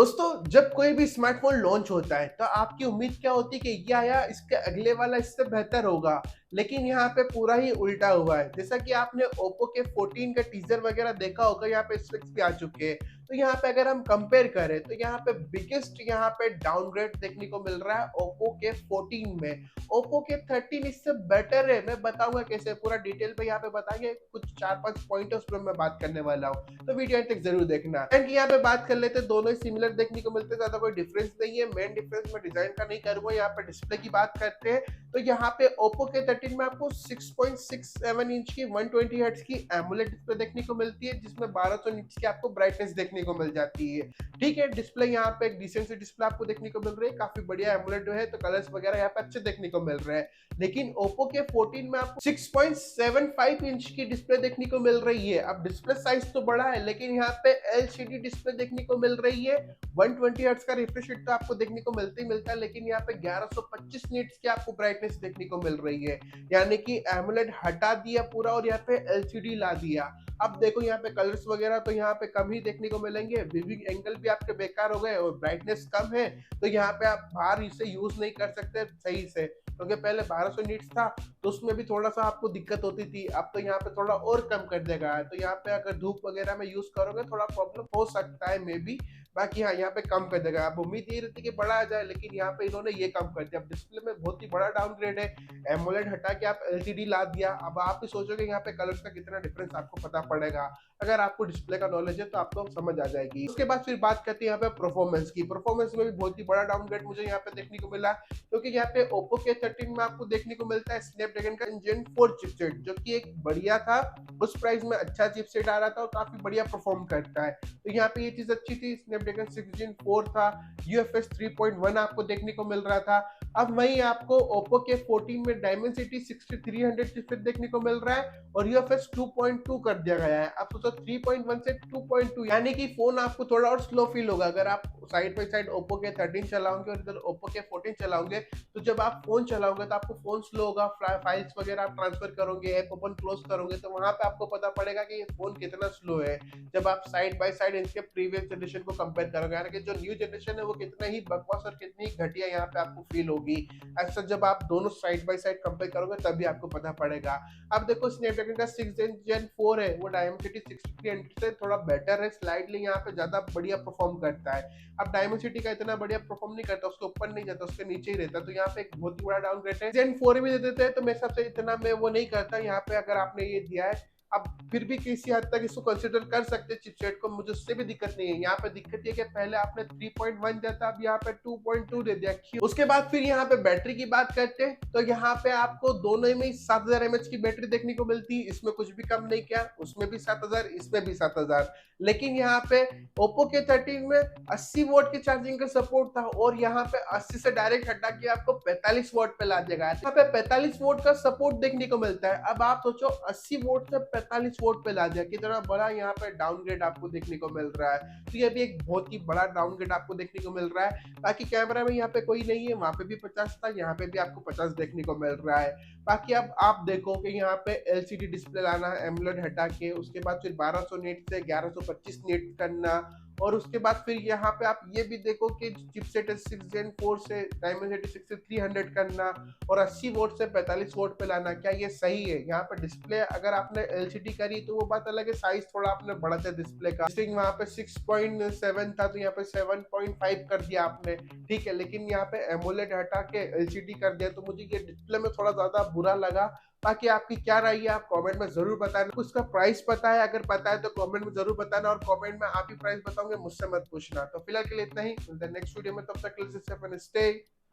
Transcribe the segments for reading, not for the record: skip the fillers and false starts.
दोस्तों, जब कोई भी स्मार्टफ़ोन लॉन्च होता है, तो आपकी उम्मीद क्या होती है कि या इसके अगले वाला इससे बेहतर होगा। लेकिन यहाँ पे पूरा ही उल्टा हुआ है। जैसा कि आपने ओप्पो के 14 का टीज़र वगैरह देखा होगा, यहाँ पे स्पेक्स भी आ चुके हैं। तो यहाँ पे अगर हम कंपेयर करें, तो यहाँ पे बिगेस्ट यहाँ पे डाउनग्रेड देखने को मिल रहा है ओप्पो के 14 में। ओप्पो के 13 इससे बेटर है, मैं बताऊँगा कैसे, पूरा डिटेल में यहाँ पे बताएँगे। कुछ 4-5 पॉइंट है, उसपे मैं बात करने वाला हूँ। तो वीडियो एंड तक जरूर देखना। एंड यहाँ पे बात कर लेते हैं, दोनों ही सिमिलर देखने को मिलते हैं, ज्यादा कोई डिफरेंस नहीं है। मेन डिफरेंस मैं डिजाइन का नहीं करूंगा, यहाँ पे डिस्प्ले की बात करते हैं। तो यहाँ पे ओप्पो के 13 में आपको 6.67 इंच की 120 हर्ट्ज की एमोलेड डिस्प्ले देखने को मिलती है, जिसमें 1200 निट्स की आपको ब्राइटनेस देखने को मिल जाती है। ठीक है, डिस्प्ले यहाँ पे एक डिसेंट सी डिस्प्ले आपको देखने को मिल रही है, काफी बढ़िया एमोलेड जो है, तो कलर्स वगैरह यहाँ पे अच्छे देखने को मिल रहे हैं। लेकिन ओप्पो के 14 में आपको 6.75 इंच की डिस्प्ले देखने को मिल रही है। अब डिस्प्ले साइज तो बड़ा है, लेकिन यहाँ पे एलसीडी डिस्प्ले देखने को मिल रही है। 120 हर्ट्ज का रिफ्रेश रेट तो आपको देखने को मिलता ही मिलता है, लेकिन यहाँ पे 1125 निट्स की आपको ब्राइटनेस देखने को मिल रही है। यानी कि एमोलेड हटा दिया पूरा और यहाँ पे एलसीडी ला दिया। अब देखो यहाँ पे कलर्स वगैरह तो यहाँ पे कम ही देखने को मिलेंगे, विविंग एंगल भी आपके बेकार हो गए और ब्राइटनेस कम है, तो यहाँ पे आप बाहर इसे यूज नहीं कर सकते सही से, क्योंकि पहले 1200 निट्स था तो उसमें भी थोड़ा सा आपको दिक्कत होती थी। अब तो यहाँ पे थोड़ा और कम कर देगा, तो यहाँ पे अगर धूप वगैरह में यूज करोगे थोड़ा प्रॉब्लम हो सकता है मे बी। बाकी हाँ, यहाँ पे कम कर देगा। अब उम्मीद ये रहती कि बड़ा आ जाए, लेकिन यहाँ पे इन्होंने ये कम कर दिया। अब डिस्प्ले में बहुत ही बड़ा डाउनग्रेड है, एमोलेड हटा के आप एलसीडी ला दिया। अब आप भी सोचोगे यहाँ पे कलर्स का कितना डिफरेंस आपको पता पड़ेगा। अगर आपको डिस्प्ले का नॉलेज है तो आपको समझ आ जाएगी। उसके बाद फिर बात करते हैं यहाँ पे परफॉर्मेंस की। परफॉर्मेंस में भी बहुत ही बड़ा डाउनग्रेड मुझे यहाँ पे देखने को मिला, क्योंकि यहाँ पे ओप्पो के 13 में आपको देखने को मिलता है स्नैपड्रैगन का Gen 4 चिपसेट, जो कि एक बढ़िया था। उस प्राइस में अच्छा चिपसेट आ रहा था और काफी बढ़िया परफॉर्म करता है, तो यहाँ पे ये चीज अच्छी थी। स्नैपड्रैगन 6 Gen 4 था, UFS 3.1 आपको देखने को मिल रहा था। अब वहीं आपको ओप्पो के 14 में डायमेंसिटी 6300 चिपसेट देखने को मिल रहा है और UFS 2.2 कर दिया गया है। आप सोचो 3.1 से 2.2, यानी कि फोन आपको थोड़ा और स्लो फील होगा। अगर आप साइड बाई साइड ओप्पो के 13 चलाओगे और इधर ओप्पो के 14 चलाओगे, तो जब आप फोन चलाओगे तो आपको फोन स्लो होगा। फाइल्स वगैरह आप ट्रांसफर करोगे, ऐप ओपन क्लोज करोगे, तो वहां पे आपको पता पड़ेगा कि ये फोन कितना स्लो है। जब आप साइड बाय साइड इनके प्रीवियस जनरेशन को कंपेयर करोगे, यानी कि जो न्यू जनरेशन है वो कितना ही बकवास और कितनी ही घटिया यहाँ पे आपको फील होगी। ऐसा जब आप दोनों साइड बाय साइड कंपेयर करोगे तभी आपको पता पड़ेगा। अब देखो, स्नैपड्रैगन का 6 Gen 4 है, वो डायमेंसिटी 6300 से थोड़ा बेटर है, स्लाइडली यहाँ पे ज्यादा बढ़िया परफॉर्म करता है। अब डायमेंसिटी का इतना बढ़िया परफॉर्म नहीं करता, उसके ऊपर नहीं जाता, उसके नीचे ही रहता, तो यहाँ पे एक बहुत ही बड़ा डाउनग्रेड है। Gen 4 भी दे देते हैं तो मेरे हिसाब से इतना मैं वो नहीं करता। यहाँ पे अगर आपने ये दिया है, अब फिर भी किसी हद तक इसको कंसिडर कर सकते हैं चिपसेट को, मुझे उससे भी दिक्कत नहीं है। यहाँ पे दिक्कत ये कि पहले आपने 3.1 दिया था, अब यहाँ पे 2.2 दे दिया, क्यों? उसके बाद फिर यहाँ पे बैटरी की बात करते हैं, तो यहाँ पे आपको दोनों में 7000 mAh की बैटरी देखने को मिलती है। इसमें कुछ भी कम नहीं किया, उसमें भी 7000, इसमें भी 7000। लेकिन यहाँ पे ओप्पो के 13 में 80 वोट की चार्जिंग का सपोर्ट था और यहाँ पे 80 से डायरेक्ट हटा के आपको 45 वोट पे ला दिया। यहाँ पे 45 वोट का सपोर्ट देखने को मिलता है। अब आप सोचो 80 वोट से 45 वोट पे ला दिया, कितना बड़ा यहाँ पे डाउनग्रेड आपको देखने को मिल रहा है। तो ये भी एक बहुत ही बड़ा डाउनग्रेड आपको देखने को मिल रहा है। बाकी कैमरा में यहाँ पे कोई नहीं है, वहां पे भी 50 था, यहाँ पे भी आपको 50 देखने को मिल रहा है। बाकी अब आप देखो कि यहाँ पे एलसीडी डिस्प्ले लाना है एमोलेड हटा के, उसके बाद फिर 1200 निट से 1125 निट करना, और उसके बाद फिर यहाँ पे आप ये भी देखो कि चिपसेट 6 Gen 4 से डायमेंसिटी 6300 करना और 80 वोट से 45 वोट पे लाना, क्या ये सही है? यहाँ पे डिस्प्ले अगर आपने एलसीडी करी तो वो बात अलग है, साइज थोड़ा आपने बढ़ा दिया डिस्प्ले का। वहाँ पे 6.7 था तो यहाँ पे 7.5 कर दिया आपने, ठीक है, लेकिन यहाँ पे एमोलेड हटा के एलसीडी कर दिया, तो मुझे ये डिस्प्ले में थोड़ा ज्यादा बुरा लगा। बाकी आपकी क्या राय है, आप कमेंट में जरूर बताना। उसका प्राइस पता है, अगर पता है तो कमेंट में जरूर बताना, और कमेंट में आप ही प्राइस बताओगे, मुझसे मत पूछना। तो फिलहाल के लिए इतना ही, नेक्स्ट वीडियो में, तब तक के लिए स्टे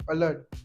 अलर्ट।